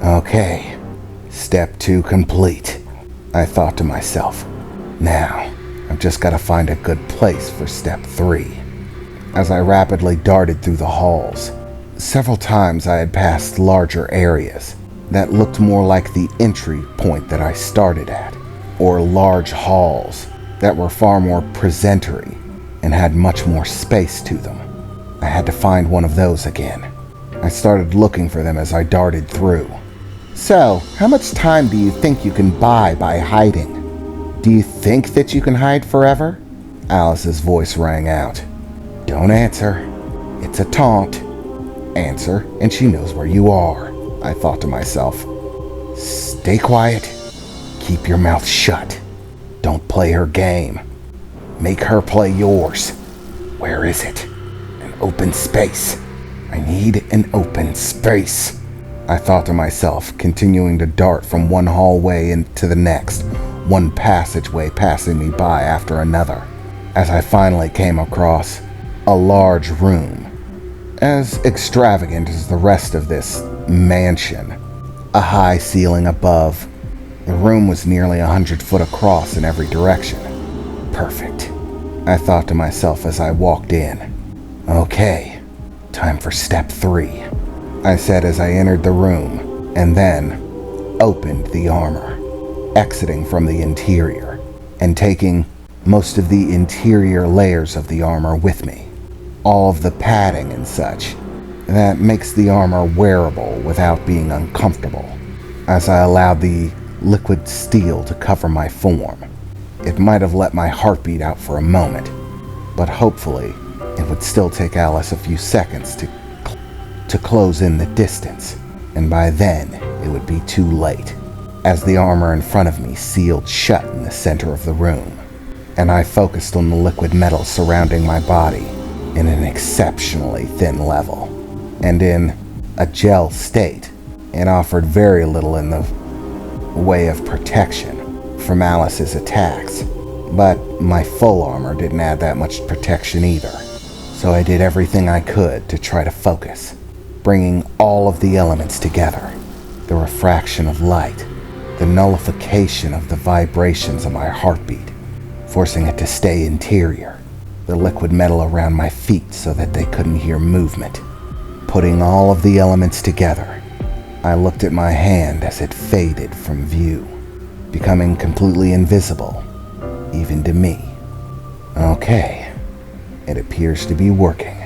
Okay, step 2 complete, I thought to myself. Now, I've just got to find a good place for step 3. As I rapidly darted through the halls, several times I had passed larger areas that looked more like the entry point that I started at, or large halls that were far more presentary and had much more space to them. I had to find one of those again. I started looking for them as I darted through. So, how much time do you think you can buy by hiding? Do you think that you can hide forever? Alice's voice rang out. Don't answer. It's a taunt. Answer, and she knows where you are, I thought to myself. Stay quiet. Keep your mouth shut. Don't play her game. Make her play yours. Where is it? An open space. I need an open space, I thought to myself, continuing to dart from one hallway into the next, one passageway passing me by after another, as I finally came across a large room, as extravagant as the rest of this mansion. A high ceiling above. The room was nearly 100 foot across in every direction. Perfect, I thought to myself as I walked in. Okay, time for step 3, I said as I entered the room, and then opened the armor, exiting from the interior, and taking most of the interior layers of the armor with me. All of the padding and such that makes the armor wearable without being uncomfortable, as I allowed the liquid steel to cover my form. It might have let my heartbeat out for a moment, but hopefully it would still take Alice a few seconds to close in the distance, and by then it would be too late, as the armor in front of me sealed shut in the center of the room, and I focused on the liquid metal surrounding my body in an exceptionally thin level, and in a gel state. It offered very little in the way of protection from Alice's attacks, but my full armor didn't add that much protection either. So I did everything I could to try to focus, bringing all of the elements together. The refraction of light, the nullification of the vibrations of my heartbeat, forcing it to stay interior, the liquid metal around my feet so that they couldn't hear movement. Putting all of the elements together, I looked at my hand as it faded from view, becoming completely invisible, even to me. Okay. It appears to be working.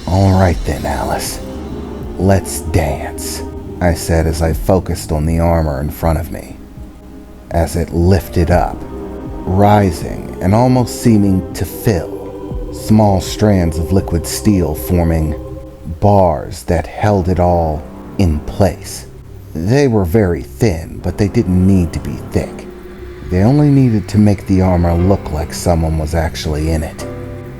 All right then, Alice. Let's dance, I said as I focused on the armor in front of me, as it lifted up, rising and almost seeming to fill, small strands of liquid steel forming bars that held it all in place. They were very thin, but they didn't need to be thick. They only needed to make the armor look like someone was actually in it.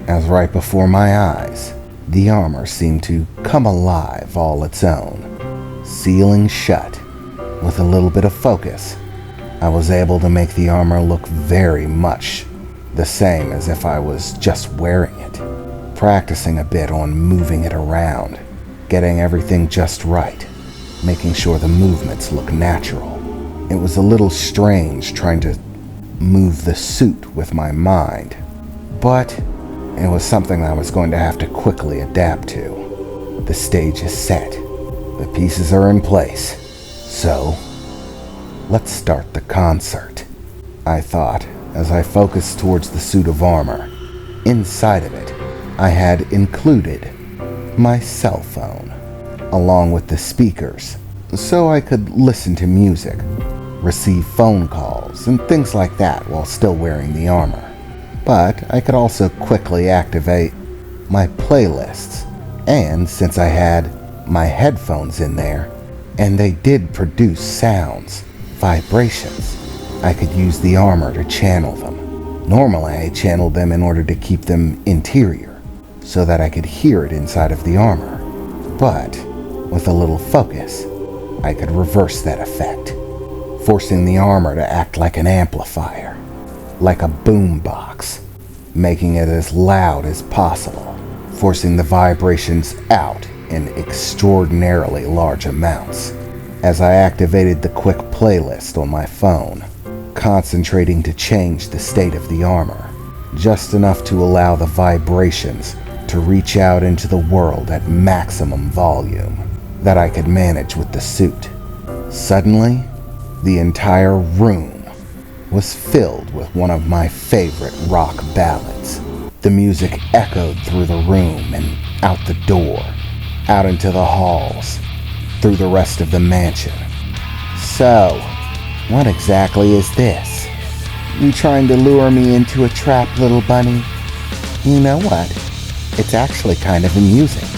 As right before my eyes, the armor seemed to come alive all its own, sealing shut. With a little bit of focus, I was able to make the armor look very much the same as if I was just wearing it, practicing a bit on moving it around, getting everything just right, making sure the movements look natural. It was a little strange trying to move the suit with my mind, but it was something I was going to have to quickly adapt to. The stage is set. The pieces are in place. So, let's start the concert, I thought as I focused towards the suit of armor. Inside of it, I had included my cell phone, along with the speakers, so I could listen to music, receive phone calls, and things like that while still wearing the armor. But I could also quickly activate my playlists, and since I had my headphones in there, and they did produce sounds, vibrations, I could use the armor to channel them. Normally I channeled them in order to keep them interior, so that I could hear it inside of the armor. But with a little focus, I could reverse that effect, forcing the armor to act like an amplifier, like a boom box, making it as loud as possible, forcing the vibrations out in extraordinarily large amounts. as I activated the quick playlist on my phone, concentrating to change the state of the armor, just enough to allow the vibrations to reach out into the world at maximum volume that I could manage with the suit. Suddenly, the entire room was filled with one of my favorite rock ballads. The music echoed through the room and out the door, out into the halls, through the rest of the mansion. So, what exactly is this? You trying to lure me into a trap, little bunny? You know what? It's actually kind of amusing.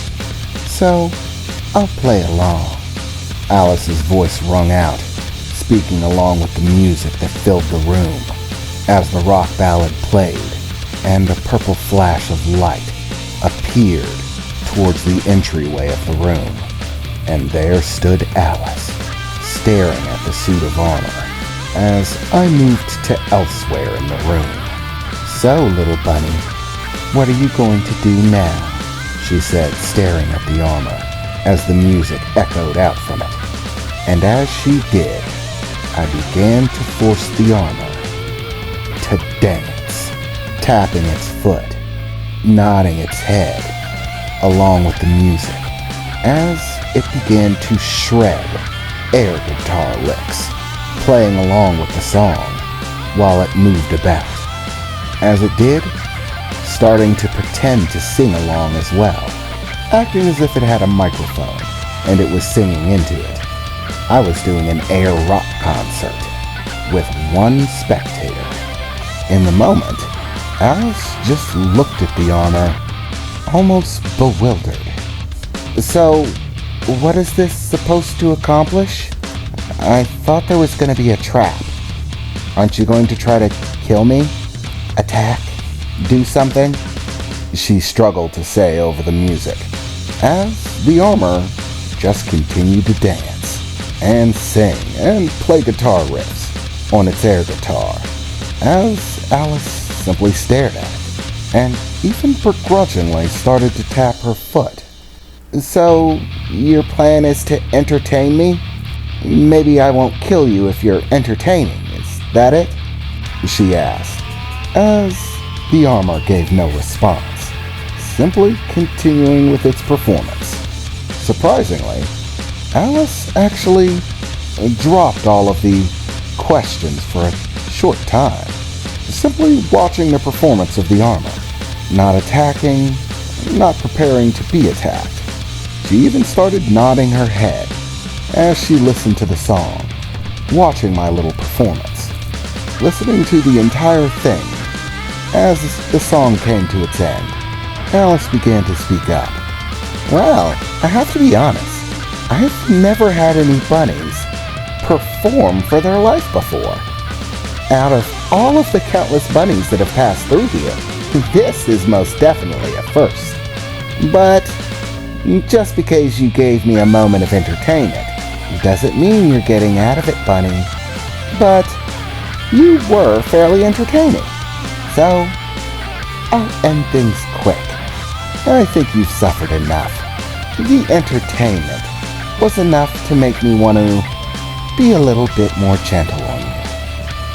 So, I'll play along. Alice's voice rung out, speaking along with the music that filled the room, as the rock ballad played, and a purple flash of light appeared towards the entryway of the room. And there stood Alice, staring at the suit of armor, as I moved to elsewhere in the room. So, little bunny, what are you going to do now? She said, staring at the armor, as the music echoed out from it. And as she did, I began to force the armor to dance, tapping its foot, nodding its head, along with the music, as it began to shred air guitar licks, playing along with the song while it moved about. As it did, starting to pretend to sing along as well, acting as if it had a microphone and it was singing into it. I was doing an air rock concert with one spectator. In the moment, Alice just looked at the armor, almost bewildered. So, what is this supposed to accomplish? I thought there was going to be a trap. Aren't you going to try to kill me? Attack? Do something? She struggled to say over the music, as the armor just continued to dance and sing and play guitar riffs on its air guitar, as Alice simply stared at it, and even begrudgingly started to tap her foot. So, your plan is to entertain me? Maybe I won't kill you if you're entertaining, is that it? She asked, as the armor gave no response, simply continuing with its performance. Surprisingly, Alice actually dropped all of the questions for a short time, simply watching the performance of the armor, not attacking, not preparing to be attacked. She even started nodding her head as she listened to the song, watching my little performance, listening to the entire thing. As the song came to its end, Alice began to speak up. Well, I have to be honest, I've never had any bunnies perform for their life before. Out of all of the countless bunnies that have passed through here, this is most definitely a first. But just because you gave me a moment of entertainment doesn't mean you're getting out of it, bunny. But you were fairly entertaining. So, I'll end things quick. I think you've suffered enough. The entertainment was enough to make me want to be a little bit more gentle on you.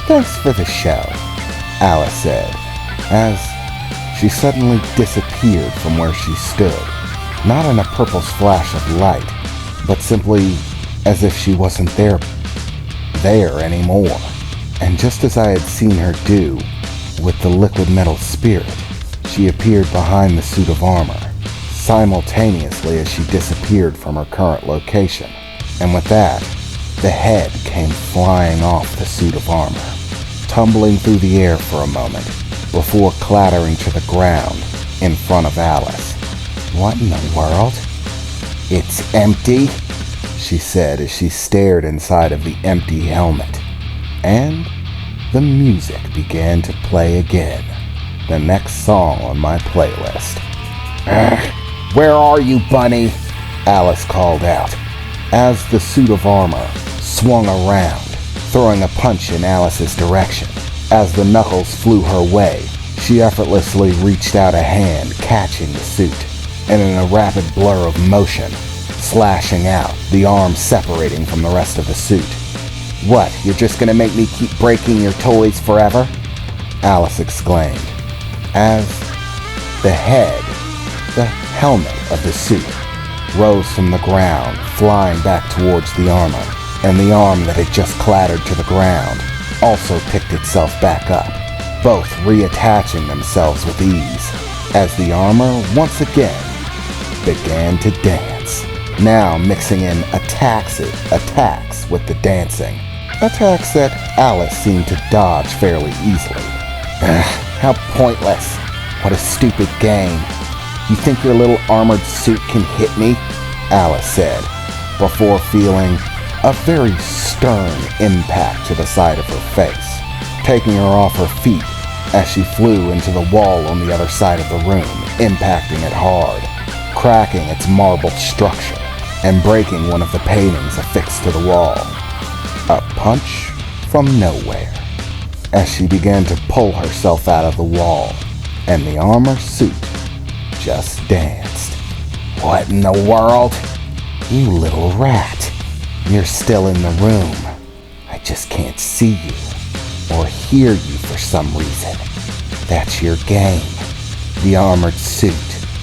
Thanks for the show, Alice said, as she suddenly disappeared from where she stood, not in a purple splash of light, but simply as if she wasn't there anymore. And just as I had seen her do with the liquid metal spirit, she appeared behind the suit of armor, simultaneously as she disappeared from her current location. And with that, the head came flying off the suit of armor, tumbling through the air for a moment, before clattering to the ground in front of Alice. What in the world? It's empty, she said as she stared inside of the empty helmet. And the music began to play again, the next song on my playlist. Where are you, bunny? Alice called out, as the suit of armor swung around, throwing a punch in Alice's direction. As the knuckles flew her way, she effortlessly reached out a hand, catching the suit, and in a rapid blur of motion, slashing out, the arm separating from the rest of the suit. "What, you're just gonna make me keep breaking your toys forever?" Alice exclaimed, as the helmet of the suit, rose from the ground, flying back towards the armor, and the arm that had just clattered to the ground also picked itself back up, both reattaching themselves with ease, as the armor once again began to dance, now mixing in attacks with the dancing. Attacks that Alice seemed to dodge fairly easily. How pointless. What a stupid game. "You think your little armored suit can hit me?" Alice said, before feeling a very stern impact to the side of her face, taking her off her feet as she flew into the wall on the other side of the room, impacting it hard, cracking its marble structure, and breaking one of the paintings affixed to the wall. A punch from nowhere, as she began to pull herself out of the wall, and the armor suit just danced. "What in the world? You little rat. You're still in the room. I just can't see you or hear you for some reason. That's your game. The armored suit,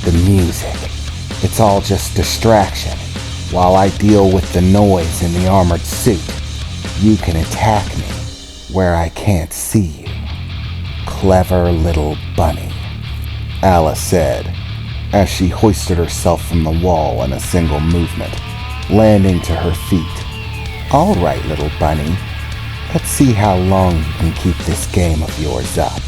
the music. It's all just distraction. While I deal with the noise in the armored suit, you can attack me where I can't see you. Clever little bunny," Alice said, as she hoisted herself from the wall in a single movement, landing to her feet. "All right, little bunny. Let's see how long you can keep this game of yours up."